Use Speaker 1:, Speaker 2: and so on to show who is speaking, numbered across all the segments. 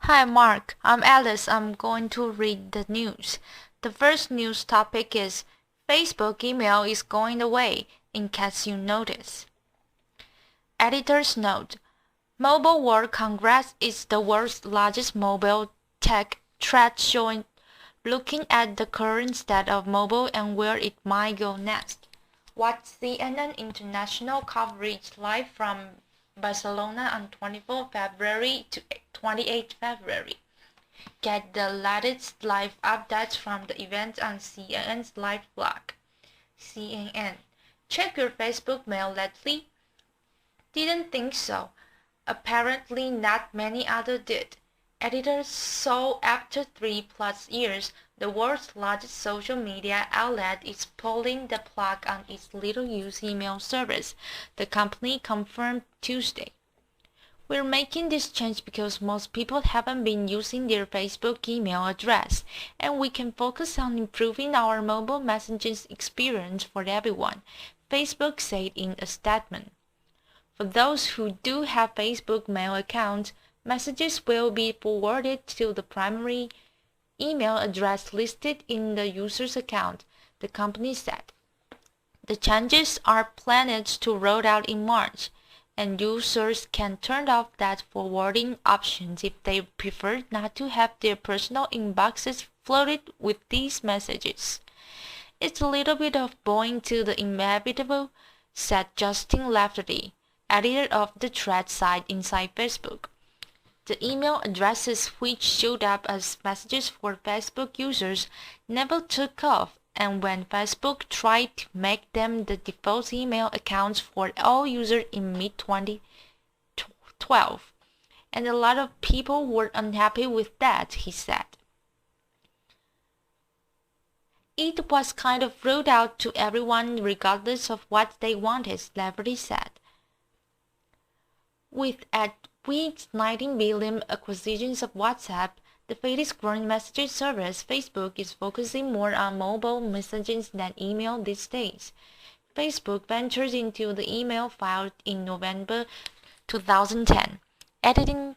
Speaker 1: Hi Mark, I'm Alice. I'm going to read the news. The first news topic is Facebook email is going away, in case you notice. Editor's note: Mobile World Congress is the world's largest mobile tech trade show looking at the current state of mobile and where it might go next. Watch CNN International coverage live from Barcelona on 24 February to 28 February. Get the latest live updates from the event on CNN's live blog. CNN. Check your Facebook mail lately? Didn't think so. Apparently not many others did. Editors saw after 3+ years, the world's largest social media outlet is pulling the plug on its little-used email service, the company confirmed Tuesday. We're making this change because most people haven't been using their Facebook email address, and we can focus on improving our mobile messaging experience for everyone, Facebook said in a statement. For those who do have Facebook mail accounts, messages will be forwarded to the primary email address listed in the user's account, the company said. The changes are planned to roll out in March, and users can turn off that forwarding option if they prefer not to have their personal inboxes flooded with these messages. It's a little bit of bowing to the inevitable, said Justin Lafferty, editor of the thread site inside Facebook. The email addresses which showed up as messages for Facebook users never took off, and when Facebook tried to make them the default email accounts for all users in mid-2012, and a lot of people were unhappy with that, he said. It was kind of rolled out to everyone regardless of what they wanted, Lafferty said. With at least 19 billion acquisitions of WhatsApp, the fastest growing messaging service, Facebook is focusing more on mobile messaging than email these days. Facebook ventured into the email field in November 2010, adding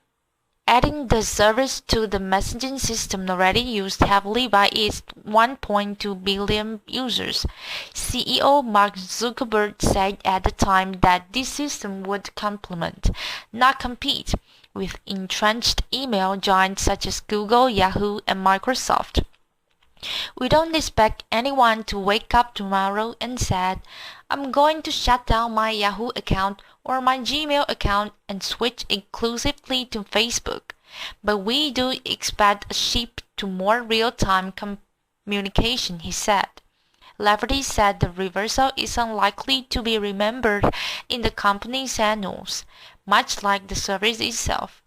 Speaker 1: the service to the messaging system already used heavily by its 1.2 billion users. CEO Mark Zuckerberg said at the time that this system would complement, not compete, with entrenched email giants such as Google, Yahoo, and Microsoft. We don't expect anyone to wake up tomorrow and say, I'm going to shut down my Yahoo account or my Gmail account and switch exclusively to Facebook. But we do expect a shift to more real-time communication, he said. Lafferty said the reversal is unlikely to be remembered in the company's annals, much like the service itself.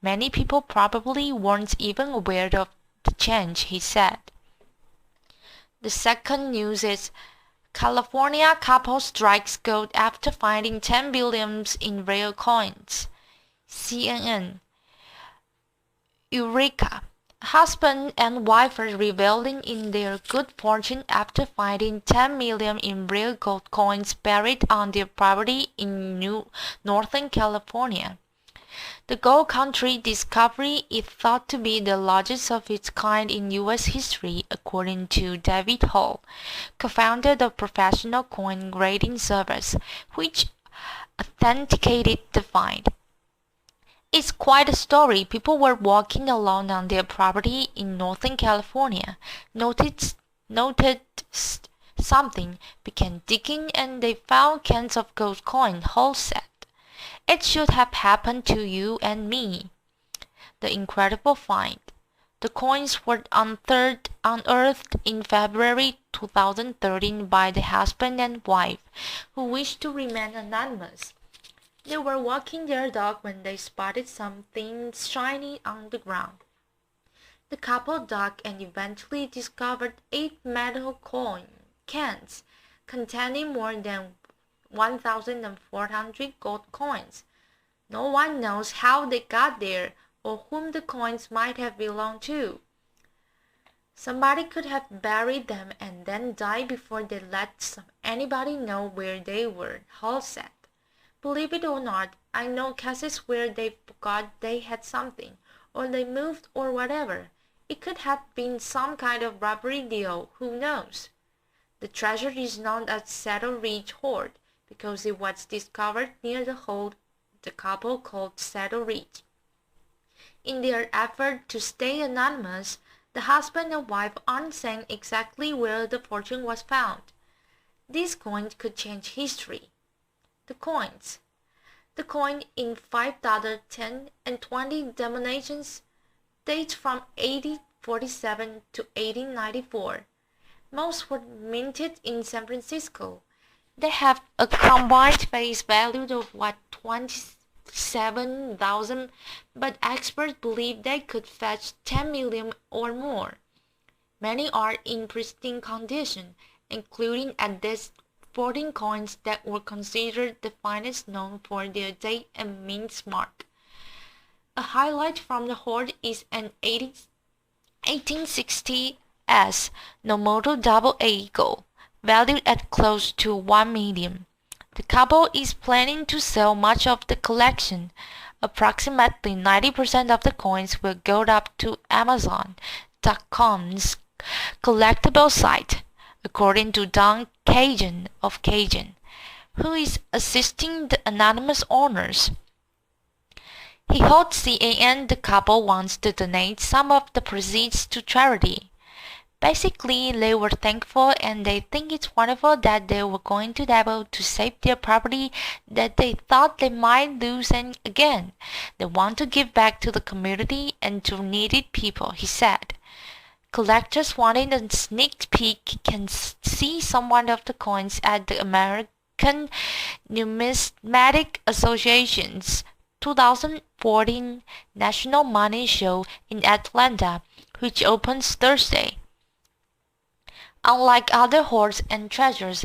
Speaker 1: Many people probably weren't even aware of the change, he said. The second news is California couple strikes gold after finding 10 billion in rare coins. CNN. Eureka! Husband and wife are reveling in their good fortune after finding 10 million in rare gold coins buried on their property in Northern California. The gold country discovery is thought to be the largest of its kind in U.S. history, according to David Hall, co-founder of professional coin grading service, which authenticated the find. It's quite a story. People were walking along on their property in Northern California, noticed something, began digging, and they found cans of gold coin, Hall said. It should have happened to you and me. The incredible find. The coins were unearthed in February 2013 by the husband and wife, who wished to remain anonymous. They were walking their dog when they spotted something shiny on the ground. The couple dug and eventually discovered 8 metal cans containing more than 1,400 gold coins. No one knows how they got there or whom the coins might have belonged to. Somebody could have buried them and then died before they let anybody know where they were, Hall said. Believe it or not, I know cases where they forgot they had something, or they moved or whatever. It could have been some kind of robbery deal, who knows? The treasure is known as Saddle Ridge Hoard because it was discovered near the hole the couple called Saddle Ridge. In their effort to stay anonymous, the husband and wife aren't saying exactly where the fortune was found. These coins could change history. The coins. The coin in $5, $10, and $20 denominations dates from 1847 to 1894. Most were minted in San Francisco. They have a combined face value of 27,000, but experts believe they could fetch 10 million or more. Many are in pristine condition, including at least 14 coins that were considered the finest known for their date and mint mark. A highlight from the hoard is an 1860 Nomoto Double Eagle, valued at close to $1 million. The couple is planning to sell much of the collection. Approximately 90% of the coins will go up to Amazon.com's collectible site, according to Don Kagan of Kagan, who is assisting the anonymous owners. He told CNN the couple wants to donate some of the proceeds to charity. Basically, they were thankful and they think it's wonderful that they were going to be able to save their property that they thought they might lose again. They want to give back to the community and to needed people, he said. Collectors wanting a sneak peek can see some of the coins at the American Numismatic Association's 2014 National Money Show in Atlanta, which opens Thursday. Unlike other hoards and treasures,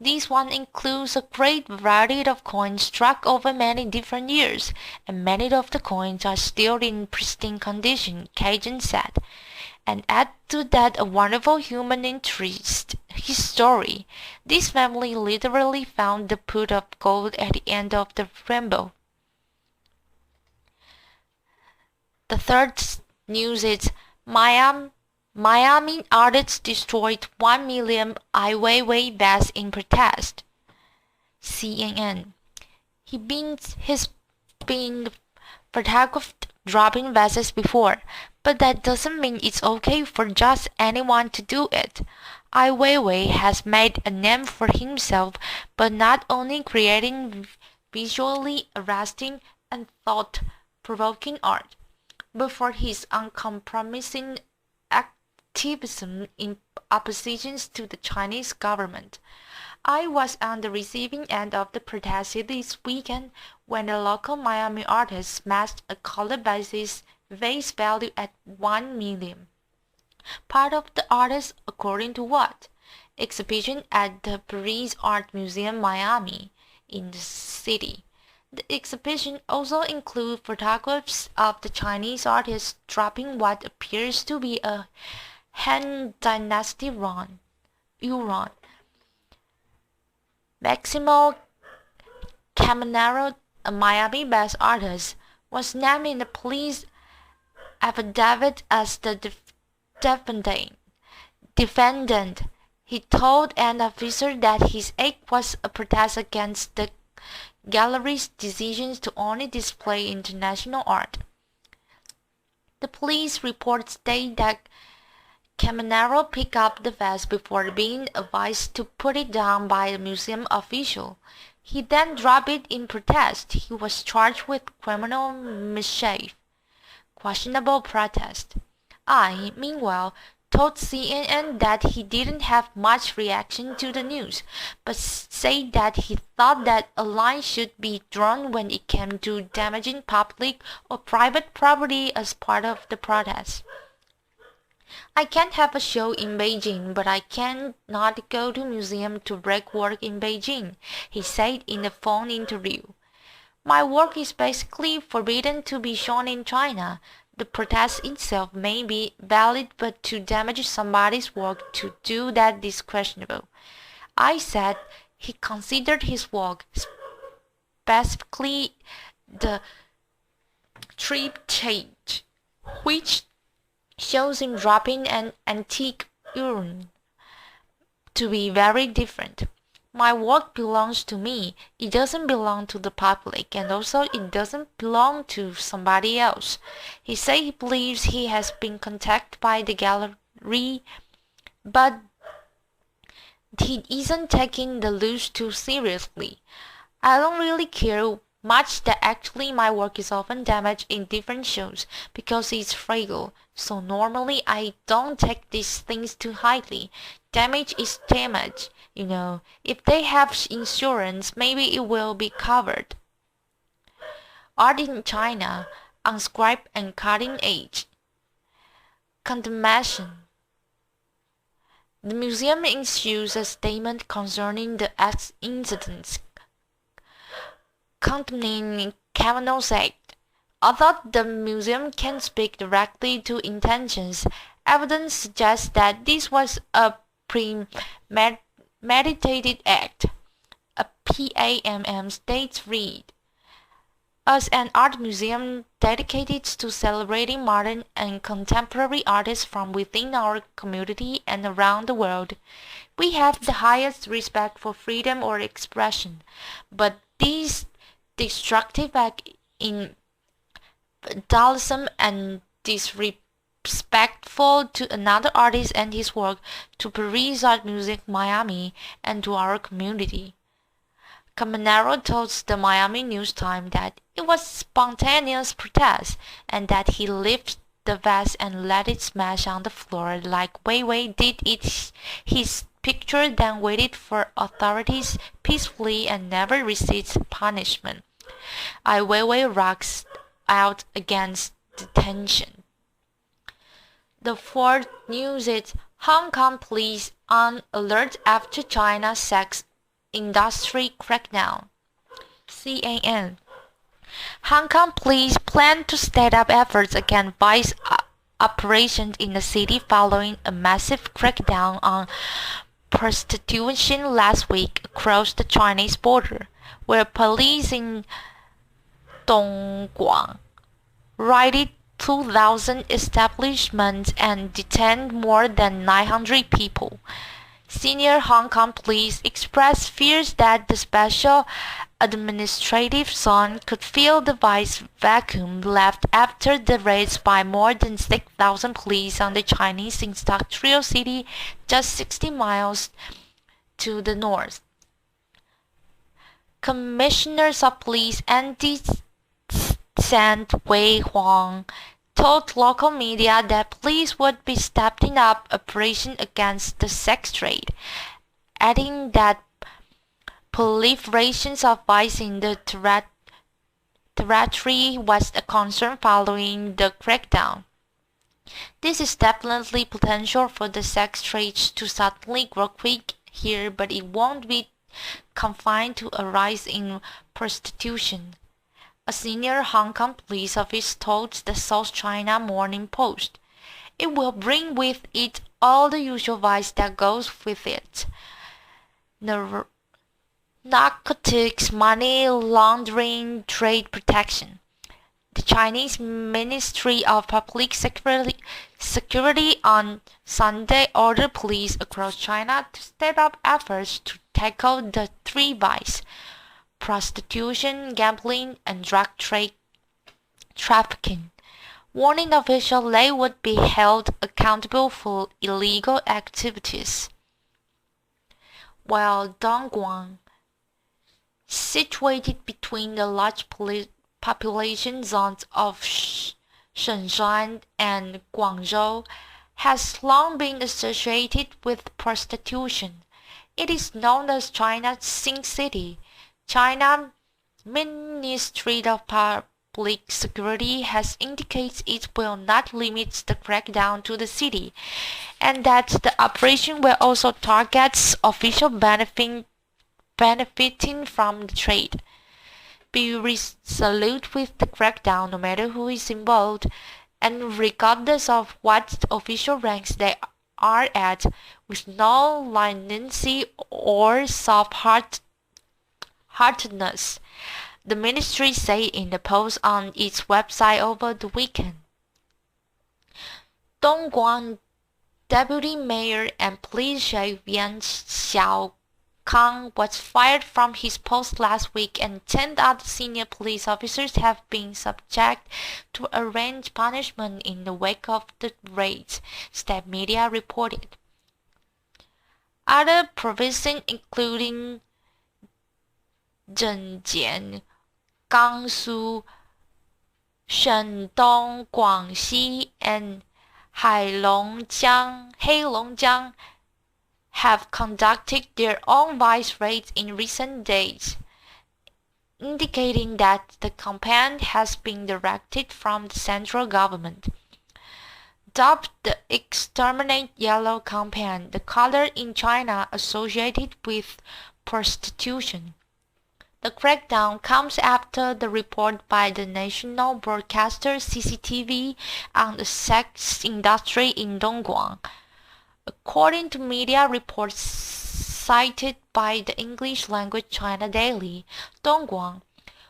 Speaker 1: this one includes a great variety of coins struck over many different years, and many of the coins are still in pristine condition, Kagan said. And add to that a wonderful human interest, his story. This family literally found the pot of gold at the end of the rainbow. The third news is Miami artists destroyed 1 million Ai Weiwei vests in protest. CNN. He's been photographed dropping vases before, but that doesn't mean it's okay for just anyone to do it. Ai Weiwei has made a name for himself, but not only creating visually arresting and thought-provoking art, but for his uncompromising activism in opposition to the Chinese government. I was on the receiving end of the protest this weekend when a local Miami artist smashed a colored vase valued at $1 million. Part of the artist, according to what? Exhibition at the Paris Art Museum Miami in the city. The exhibition also includes photographs of the Chinese artist dropping what appears to be a Han Dynasty yuan. Maximo Caminero, a Miami-based artist, was named in the police affidavit as the defendant. He told an officer that his act was a protest against the gallery's decisions to only display international art. The police reports state that Caminero picked up the vase before being advised to put it down by a museum official. He then dropped it in protest. He was charged with criminal mischief. Questionable protest. I, meanwhile, told CNN that he didn't have much reaction to the news, but said that he thought that a line should be drawn when it came to damaging public or private property as part of the protest. I can't have a show in Beijing, but I cannot go to museum to break work in Beijing, he said in a phone interview. My work is basically forbidden to be shown in China. The protest itself may be valid, but to damage somebody's work to do that is questionable. I said he considered his work, specifically the triptych, which shows him dropping an antique urn to be very different. My work belongs to me. It doesn't belong to the public, and also it doesn't belong to somebody else. He said he believes he has been contacted by the gallery, but he isn't taking the loss too seriously. I don't really care much that actually my work is often damaged in different shows because it's fragile, so normally I don't take these things too highly. Damage is damage, you know. If they have insurance, maybe it will be covered. Art in China, unscripted and cutting edge. Condemnation. The museum issues a statement concerning the incidents, condemning Kavanaugh's act. Although the museum can't speak directly to intentions, evidence suggests that this was a premeditated act. A PAMM states read, as an art museum dedicated to celebrating modern and contemporary artists from within our community and around the world, we have the highest respect for freedom of expression, but this destructive act in vandalism and disrespectful to another artist and his work, to Paris Art Music Miami, and to our community. Caminero told the Miami News Times that it was spontaneous protest and that he lifted the vase and let it smash on the floor like Weiwei did his picture, then waited for authorities peacefully and never received punishment. Ai Weiwei rocks out against detention. The fourth news is Hong Kong police on alert after China's sex industry crackdown. CAN. Hong Kong police plan to step up efforts against vice operations in the city following a massive crackdown on prostitution last week across the Chinese border, where police in Dongguan raided 2,000 establishments and detained more than 900 people. Senior Hong Kong police expressed fears that the special administrative zone could fill the vice vacuum left after the raids by more than 6,000 police on the Chinese industrial city just 60 miles to the north. Commissioners of Police Andy San Wei Huang told local media that police would be stepping up operations against the sex trade, adding that proliferation of vice in the territory was a concern following the crackdown. This is definitely potential for the sex trade to suddenly grow quick here, but it won't be confined to a rise in prostitution. A senior Hong Kong police official told the South China Morning Post, "It will bring with it all the usual vice that goes with it. Narcotics, money laundering, trade protection." The Chinese Ministry of Public Security on Sunday ordered police across China to step up efforts to tackle the three vices: prostitution, gambling, and drug trafficking, warning officials they would be held accountable for illegal activities. While Dongguan, situated between the large population zones of Shenzhen and Guangzhou, has long been associated with prostitution. It is known as China's Sin City. China Ministry of Public Security has indicated it will not limit the crackdown to the city, and that the operation will also target officials benefiting from the trade. Be resolute with the crackdown no matter who is involved, and regardless of what official ranks they are at, with no leniency or soft-heartedness, the ministry said in the post on its website over the weekend. Dongguan Deputy Mayor and Police Chief Yan Xiaokang was fired from his post last week, and 10 other senior police officers have been subject to a range punishment in the wake of the raids, state media reported. Other provinces including Zhenjiang, Gansu, Shandong, Guangxi, and Heilongjiang have conducted their own vice raids in recent days, indicating that the campaign has been directed from the central government. Dubbed the Exterminate Yellow campaign, the color in China associated with prostitution. The crackdown comes after the report by the national broadcaster CCTV on the sex industry in Dongguan. According to media reports cited by the English-language China Daily, Dongguan,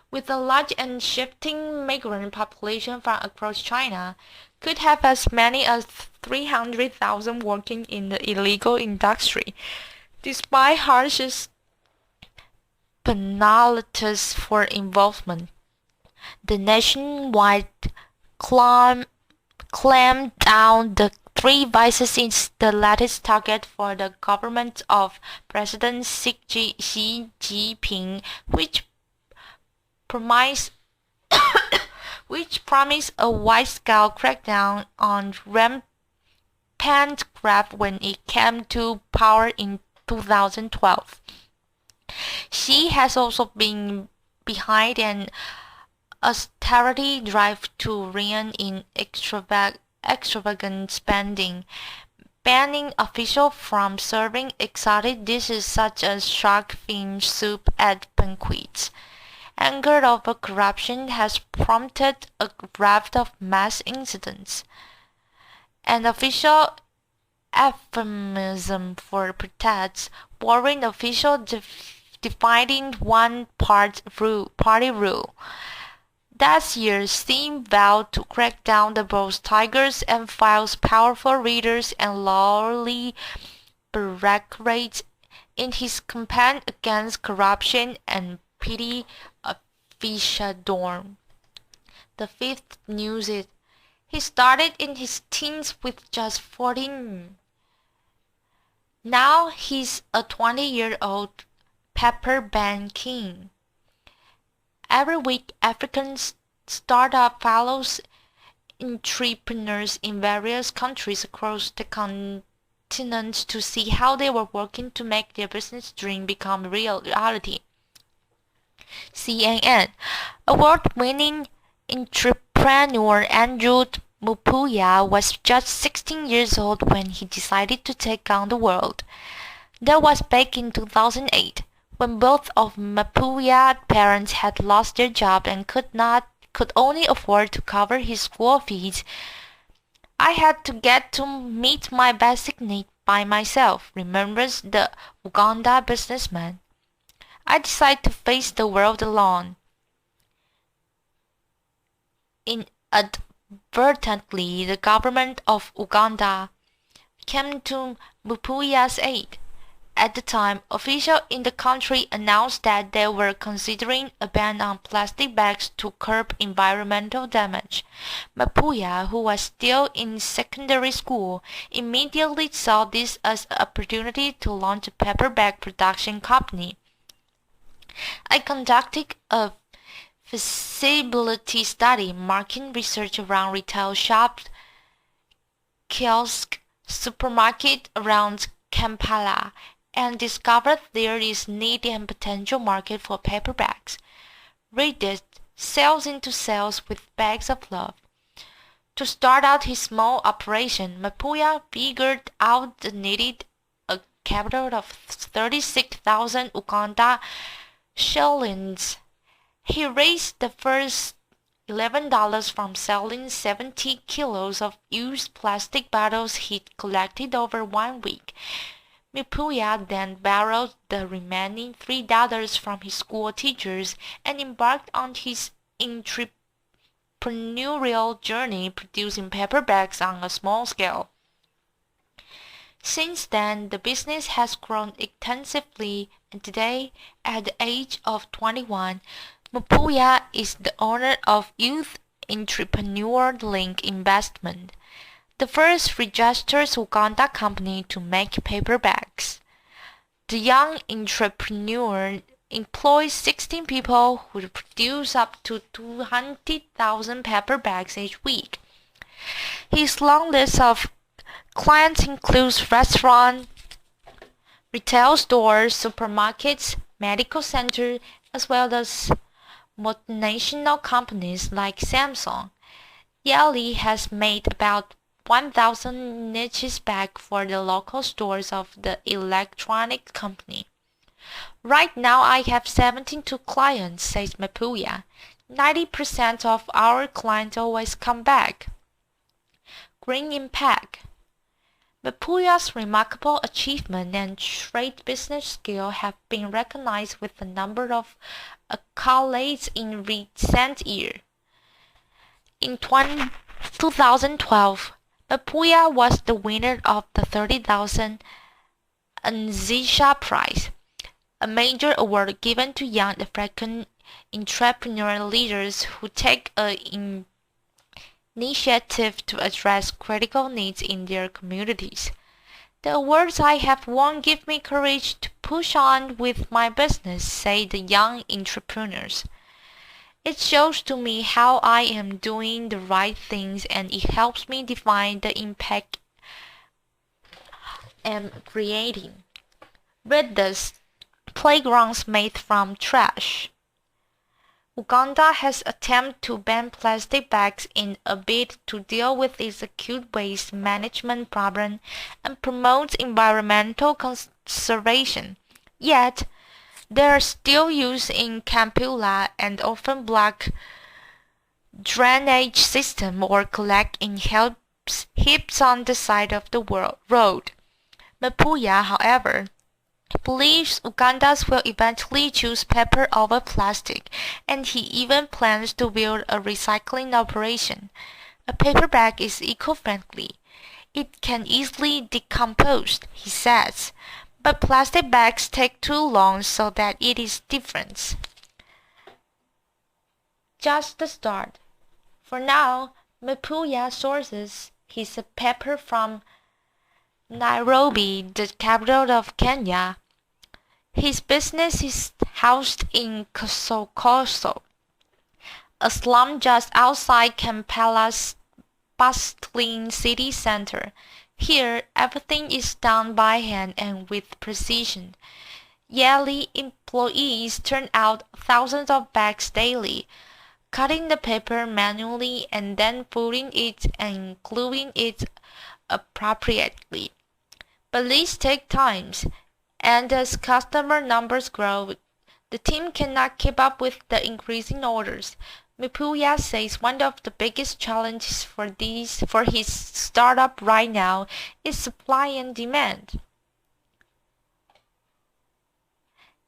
Speaker 1: with a large and shifting migrant population from across China, could have as many as 300,000 working in the illegal industry, despite harshest penalties for involvement. The nationwide clampdown the three vices is the latest target for the government of President Xi Jinping, which promise a wide-scale crackdown on rampant graft when it came to power in 2012. Xi has also been behind an austerity drive to rein in extravagant spending, banning officials from serving exotic dishes such as shark fin soup at banquets. Anger over corruption has prompted a raft of mass incidents, and official euphemism for protests, warring officials defining one-party rule. That year, Xi vowed to crack down on both tigers and files powerful readers and lowly bureaucrats in his campaign against corruption and petty officialdom. The fifth news is he started in his teens with just 14. Now he's a 20-year-old pepper band king. Every week, African startup follows entrepreneurs in various countries across the continent to see how they were working to make their business dream become reality. CNN. Award-winning entrepreneur Andrew Mupuya was just 16 years old when he decided to take on the world. That was back in 2008, when both of Mupuya's parents had lost their job and could only afford to cover his school fees. I had to get to meet my basic need by myself, remembers the Uganda businessman. I decided to face the world alone. Inadvertently, the government of Uganda came to Mupuya's aid. At the time, officials in the country announced that they were considering a ban on plastic bags to curb environmental damage. Mupuya, who was still in secondary school, immediately saw this as an opportunity to launch a paper bag production company. I conducted a feasibility study, market research around retail shops, kiosk, supermarket around Kampala, and discovered there is need and potential market for paper bags. Read it, Sales into Sales with Bags of Love. To start out his small operation, Mupuya figured out the needed a capital of 36,000 Uganda shillings. He raised the first $11 from selling 70 kilos of used plastic bottles he'd collected over 1 week. Mupuya then borrowed the remaining $3 from his school teachers and embarked on his entrepreneurial journey producing paper bags on a small scale. Since then, the business has grown extensively, and today, at the age of 21, Mapuya is the owner of Youth Entrepreneur Link Investment, the first registered Uganda company to make paper bags. The young entrepreneur employs 16 people who produce up to 200,000 paper bags each week. His long list of clients includes restaurants, retail stores, supermarkets, medical centers, as well as multinational companies like Samsung. Yali has made about 1,000 niches bags for the local stores of the electronic company. Right now I have 72 clients, says Mapuya. 90% of our clients always come back. Green impact. Mapuya's remarkable achievement and trade business skill have been recognized with a number of accolades in recent years. In 2012, Mapuya was the winner of the 30,000 Anzisha Prize, a major award given to young African entrepreneurial leaders who take an initiative to address critical needs in their communities. The awards I have won give me courage to push on with my business, say the young entrepreneurs. It shows to me how I am doing the right things, and it helps me define the impact I am creating. Read this: playgrounds made from trash. Uganda has attempted to ban plastic bags in a bid to deal with its acute waste management problem and promote environmental conservation. Yet, they are still used in Kampala and often block drainage system or collect in heaps on the side of the road. Mapuya, however, believes Ugandans will eventually choose paper over plastic, and he even plans to build a recycling operation. A paper bag is eco-friendly. It can easily decompose, he says, but plastic bags take too long, so that it is different. Just the start. For now, Mapuya sources his paper from Nairobi, the capital of Kenya. His business is housed in Kosokoso, a slum just outside Kampala's bustling city center. Here, everything is done by hand and with precision. Yearly employees turn out thousands of bags daily, cutting the paper manually and then folding it and gluing it appropriately. But these take time, and as customer numbers grow, the team cannot keep up with the increasing orders. Mapuya says one of the biggest challenges for his startup right now is supply and demand.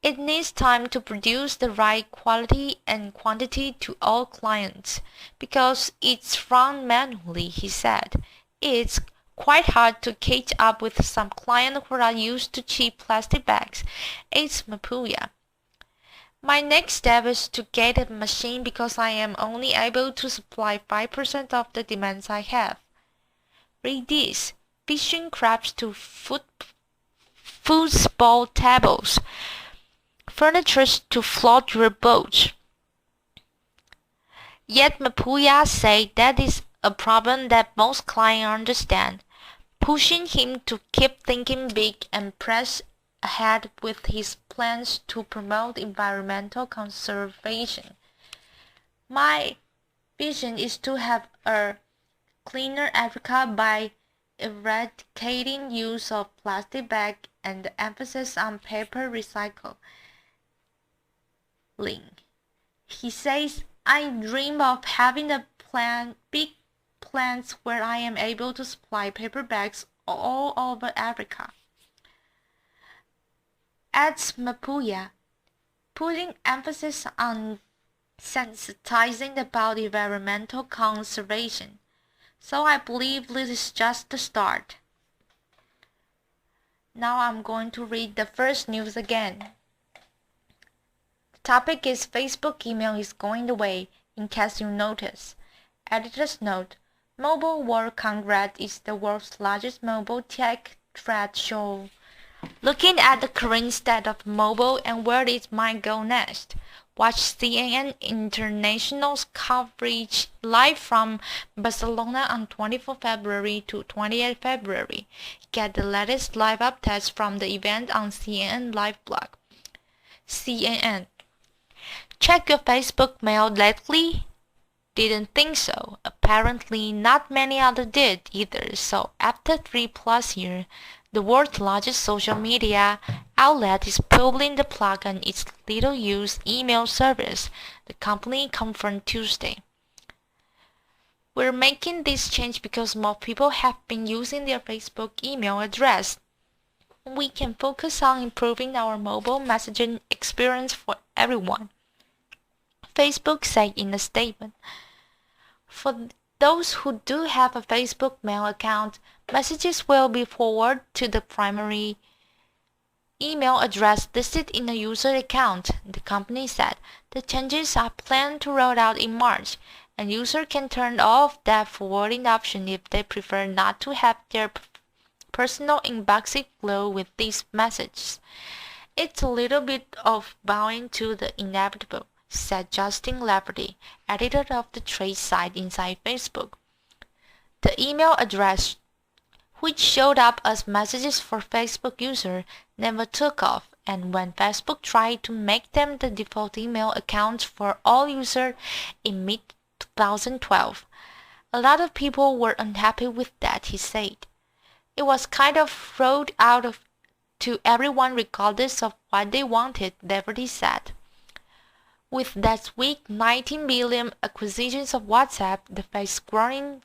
Speaker 1: It needs time to produce the right quality and quantity to all clients, because it's run manually, he said. It's quite hard to catch up with some clients who are used to cheap plastic bags, adds Mapuya. My next step is to get a machine because I am only able to supply 5% of the demands I have. Read this: fishing crabs to football tables, furniture to float your boat. Yet Mapuya said that is a problem that most clients understand, pushing him to keep thinking big and press ahead with his plans to promote environmental conservation. My vision is to have a cleaner Africa by eradicating use of plastic bags and the emphasis on paper recycling. He says, I dream of having a big plants where I am able to supply paper bags all over Africa. Adds Mapuya, putting emphasis on sensitizing about environmental conservation. So I believe this is just the start. Now I'm going to read the first news again. The topic is Facebook email is going away, in case you notice. Editor's note: Mobile World Congress is the world's largest mobile tech trade show. Looking at the current state of mobile and where it might go next, watch CNN International's coverage live from Barcelona on 24 February to 28 February. Get the latest live updates from the event on CNN Live blog. CNN. Check your Facebook mail lately? Didn't think so. Apparently not many others did either, so after 3+ years, the world's largest social media outlet is pulling the plug on its little-used email service, the company confirmed Tuesday. We're making this change because more people have been using their Facebook email address. We can focus on improving our mobile messaging experience for everyone, Facebook said in a statement. For those who do have a Facebook mail account, messages will be forwarded to the primary email address listed in the user account, the company said. The changes are planned to roll out in March, and users can turn off that forwarding option if they prefer not to have their personal inbox glow with these messages. It's a little bit of bowing to the inevitable, said Justin Lafferty, editor of the trade site Inside Facebook. The email address, which showed up as messages for Facebook users, never took off, and when Facebook tried to make them the default email accounts for all users in mid-2012, a lot of people were unhappy with that, he said. It was kind of rolled out to everyone regardless of what they wanted, Lafferty said. With that week's $19 billion acquisitions of WhatsApp, the fast-growing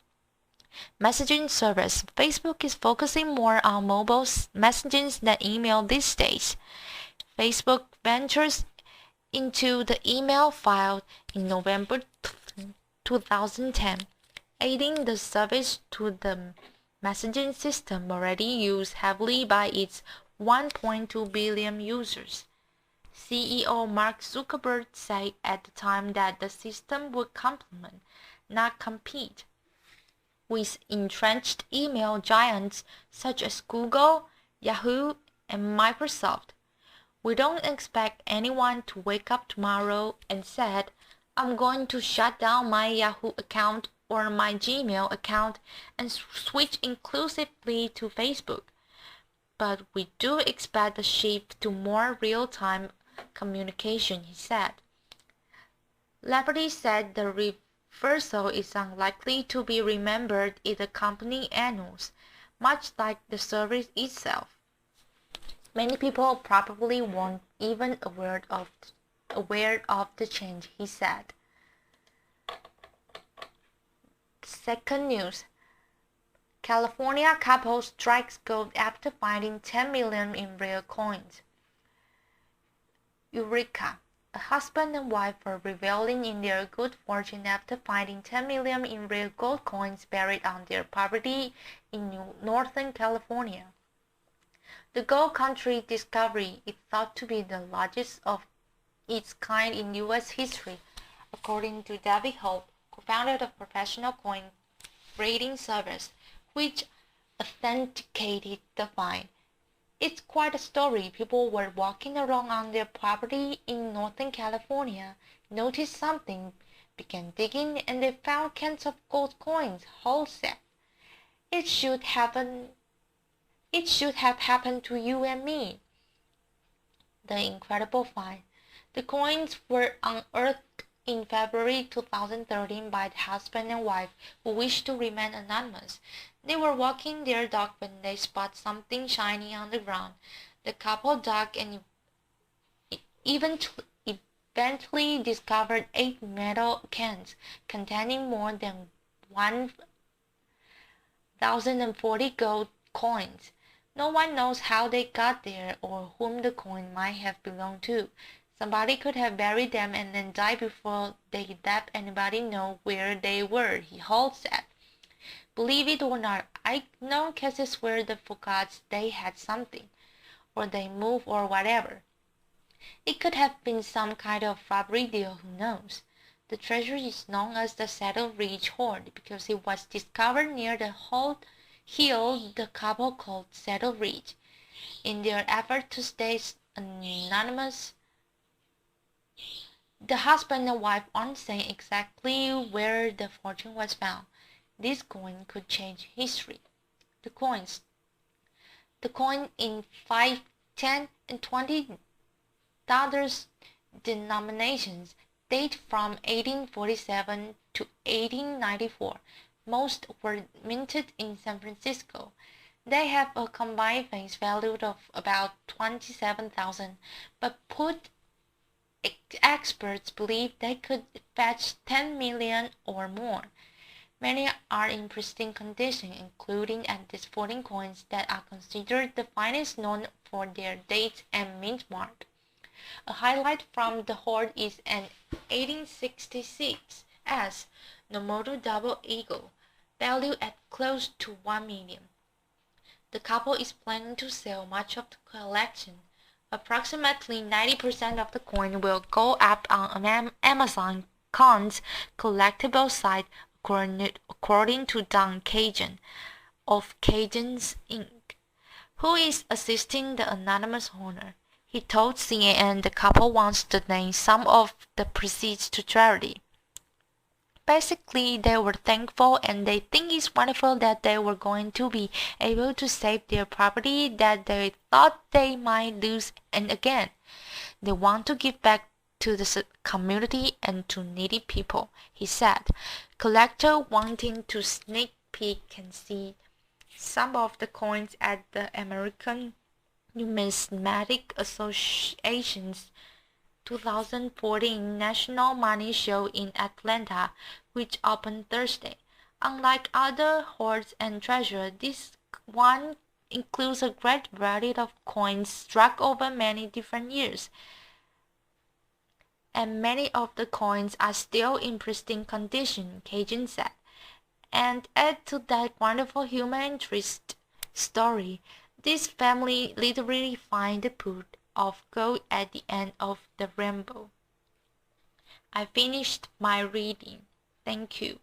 Speaker 1: messaging service, Facebook is focusing more on mobile messaging than email these days. Facebook ventures into the email file in November 2010, adding the service to the messaging system already used heavily by its 1.2 billion users. CEO Mark Zuckerberg said at the time that the system would complement, not compete, with entrenched email giants such as Google, Yahoo, and Microsoft. We don't expect anyone to wake up tomorrow and said, I'm going to shut down my Yahoo account or my Gmail account and switch exclusively to Facebook. But we do expect a shift to more real-time communication, he said. Lafferty said the reversal is unlikely to be remembered in the company annals, much like the service itself. Many people probably weren't even aware of the change, he said. Second news. California couple strikes gold after finding 10 million in rare coins. Eureka! A husband and wife are reveling in their good fortune after finding 10 million in rare gold coins buried on their property in Northern California. The gold country discovery is thought to be the largest of its kind in U.S. history, according to David Hope, co-founder of professional coin grading service, which authenticated the find. It's quite a story. People were walking around on their property in Northern California, noticed something, began digging, and they found cans of gold coins, whole set. It should have happened to you and me. The incredible find. The coins were unearthed in February 2013 by the husband and wife who wished to remain anonymous. They were walking their dog when they spot something shiny on the ground. The couple dug and eventually discovered 8 metal cans containing more than 1,040 gold coins. No one knows how they got there or whom the coin might have belonged to, Somebody could have buried them and then died before they let anybody know where they were, he said. Believe it or not, I know cases where they forgot they had something, or they moved or whatever. It could have been some kind of robbery deal, who knows? The treasure is known as the Saddle Ridge hoard because it was discovered near the hill the couple called Saddle Ridge. In their effort to stay anonymous, the husband and wife aren't saying exactly where the fortune was found. This coin could change history. The coins. The coin in 5, 10, and $20 denominations date from 1847 to 1894. Most were minted in San Francisco. They have a combined face value of about 27,000, but experts believe they could fetch 10 million or more. Many are in pristine condition, including at least 14 coins that are considered the finest known for their dates and mint mark. A highlight from the hoard is an 1866 S Nomoto Double Eagle, valued at close to 1 million. The couple is planning to sell much of the collection. Approximately 90% of the coin will go up on Amazon.com's collectible site, according to Don Kagan of Kagan's Inc., who is assisting the anonymous owner. He told CNN the couple wants to donate some of the proceeds to charity. Basically, they were thankful and they think it's wonderful that they were going to be able to save their property that they thought they might lose, and again, they want to give back to the community and to needy people, he said. Collector wanting to sneak peek can see some of the coins at the American Numismatic Association's 2014 National Money Show in Atlanta, which opened Thursday. Unlike other hoards and treasure, this one includes a great variety of coins struck over many different years, and many of the coins are still in pristine condition, Kagan said. And add to that wonderful human interest story, this family literally find the pot of gold at the end of the rainbow. I finished my reading. Thank you.